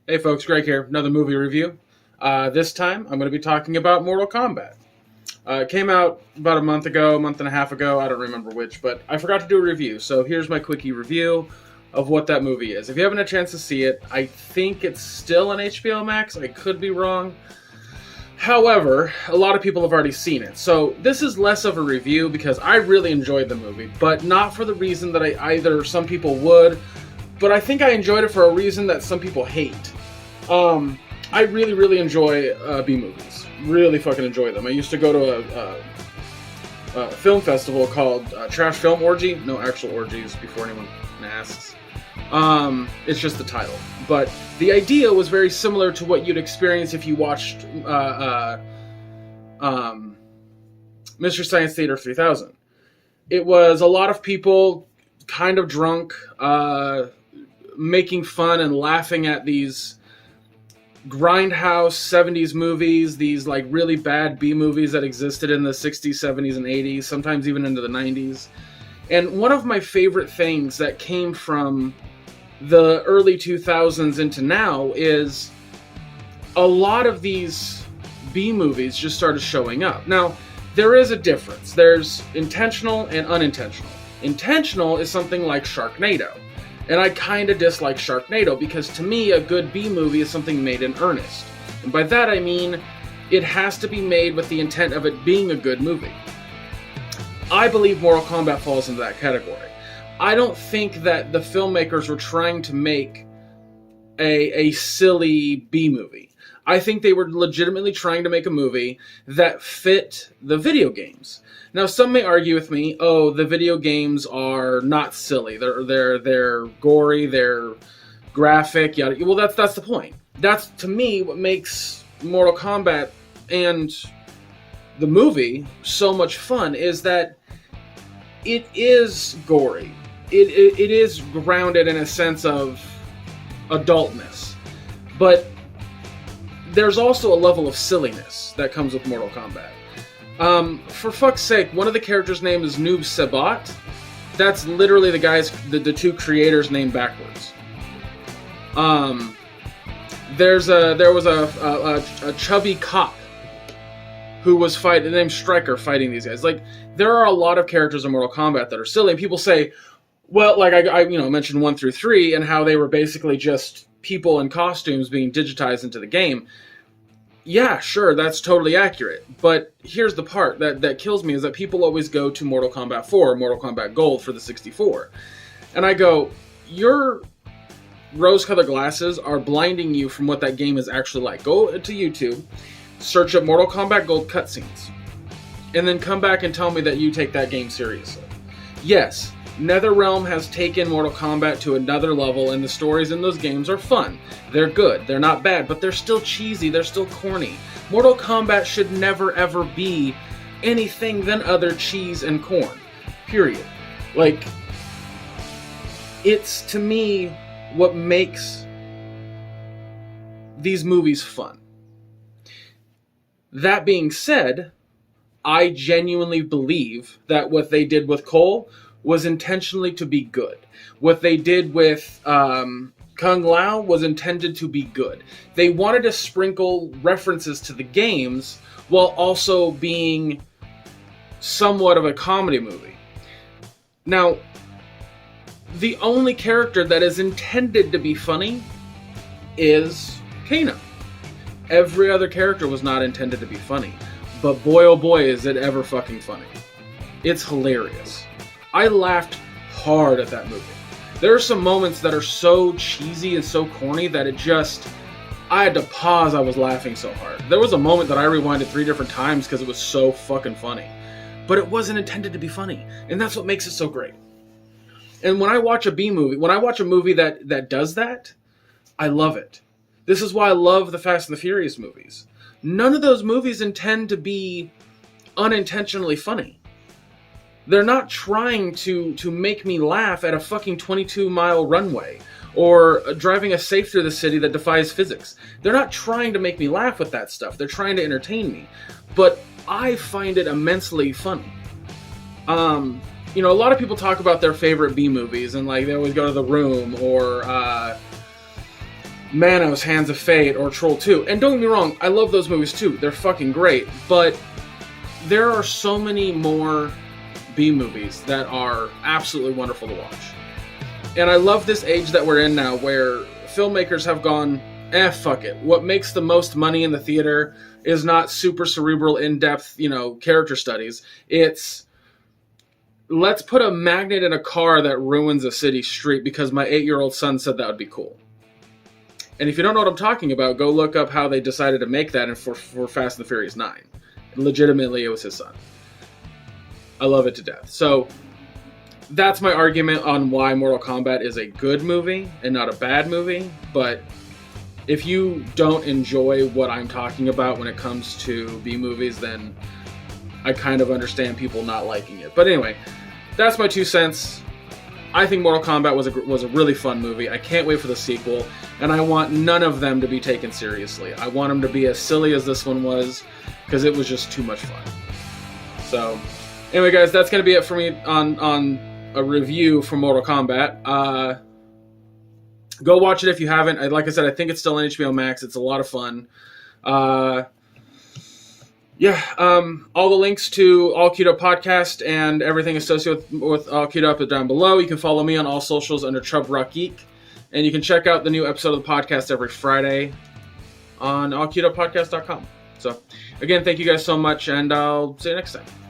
Hey folks, Greg here, another movie review. This time I'm going to be talking about Mortal Kombat. It came out about a month ago, a month and a half ago, I don't remember which, but I forgot to do a review, so here's my quickie review of what that movie is. If you haven't had a chance to see it, I think it's still on HBO Max, I could be wrong. However, a lot of people have already seen it, so this is less of a review because I really enjoyed the movie, but not for the reason that some people would, but I think I enjoyed it for a reason that some people hate. I really enjoy B movies. Really fucking enjoy them. I used to go to a film festival called Trash Film Orgy. No actual orgies before anyone asks. It's just the title. But the idea was very similar to what you'd experience if you watched Mystery Science Theater 3000. It was a lot of people kind of drunk, making fun and laughing at these grindhouse 70s movies, these like really bad B movies that existed in the 60s, 70s, and 80s, sometimes even into the 90s. And one of my favorite things that came from the early 2000s into now is a lot of these B movies just started showing up. Now, there is a difference. There's intentional and unintentional. Intentional is something like Sharknado. And I kind of dislike Sharknado because to me a good B movie is something made in earnest. And by that I mean it has to be made with the intent of it being a good movie. I believe Mortal Kombat falls into that category. I don't think that the filmmakers were trying to make a silly B movie. I think they were legitimately trying to make a movie that fit the video games. Now, some may argue with me, oh, the video games are not silly. They're gory, they're graphic, yada. Well, that's the point. That's, to me, what makes Mortal Kombat and the movie so much fun, is that it is gory. It is grounded in a sense of adultness. But there's also a level of silliness that comes with Mortal Kombat. For fuck's sake, one of the characters' name is Noob Saibot. That's literally the two creators' name backwards. There was a chubby cop who was named Stryker fighting these guys. Like, there are a lot of characters in Mortal Kombat that are silly, and people say, well, like I mentioned 1 through 3 and how they were basically just people in costumes being digitized into the game. Yeah, sure, that's totally accurate. But here's the part that kills me, is that people always go to Mortal Kombat 4, Mortal Kombat Gold for the 64. And I go, your rose-colored glasses are blinding you from what that game is actually like. Go to YouTube, search up Mortal Kombat Gold cutscenes, and then come back and tell me that you take that game seriously. Yes, NetherRealm has taken Mortal Kombat to another level, and the stories in those games are fun. They're good, they're not bad, but they're still cheesy, they're still corny. Mortal Kombat should never ever be anything than other cheese and corn. Period. Like, it's, to me, what makes these movies fun. That being said, I genuinely believe that what they did with Cole was intentionally to be good. What they did with Kung Lao was intended to be good. They wanted to sprinkle references to the games while also being somewhat of a comedy movie. Now, the only character that is intended to be funny is Kano. Every other character was not intended to be funny. But boy oh boy is it ever fucking funny. It's hilarious. I laughed hard at that movie. There are some moments that are so cheesy and so corny that I had to pause, I was laughing so hard. There was a moment that I rewinded 3 different times because it was so fucking funny. But it wasn't intended to be funny, and that's what makes it so great. And when I watch a B movie, when I watch a movie that does that, I love it. This is why I love the Fast and the Furious movies. None of those movies intend to be unintentionally funny. They're not trying to make me laugh at a fucking 22-mile runway or driving a safe through the city that defies physics. They're not trying to make me laugh with that stuff. They're trying to entertain me. But I find it immensely funny. A lot of people talk about their favorite B movies, and like they always go to The Room or Manos, Hands of Fate, or Troll 2. And don't get me wrong, I love those movies too. They're fucking great. But there are so many more B movies that are absolutely wonderful to watch. And I love this age that we're in now where filmmakers have gone, fuck it. What makes the most money in the theater is not super cerebral, in-depth, character studies. It's, let's put a magnet in a car that ruins a city street because my 8-year-old son said that would be cool. And if you don't know what I'm talking about, go look up how they decided to make that for Fast and the Furious 9. Legitimately, it was his son. I love it to death. So that's my argument on why Mortal Kombat is a good movie and not a bad movie. But if you don't enjoy what I'm talking about when it comes to B movies, then I kind of understand people not liking it. But anyway, that's my 2 cents. I think Mortal Kombat was a really fun movie. I can't wait for the sequel, and I want none of them to be taken seriously. I want them to be as silly as this one was, because it was just too much fun. So, anyway, guys, that's going to be it for me on a review for Mortal Kombat. Go watch it if you haven't. Like I said, I think it's still on HBO Max. It's a lot of fun. All the links to All Queued Up Podcast and everything associated with All Queued Up are down below. You can follow me on all socials under Chub Rock Geek. And you can check out the new episode of the podcast every Friday on allqueueduppodcast.com. So, again, thank you guys so much, and I'll see you next time.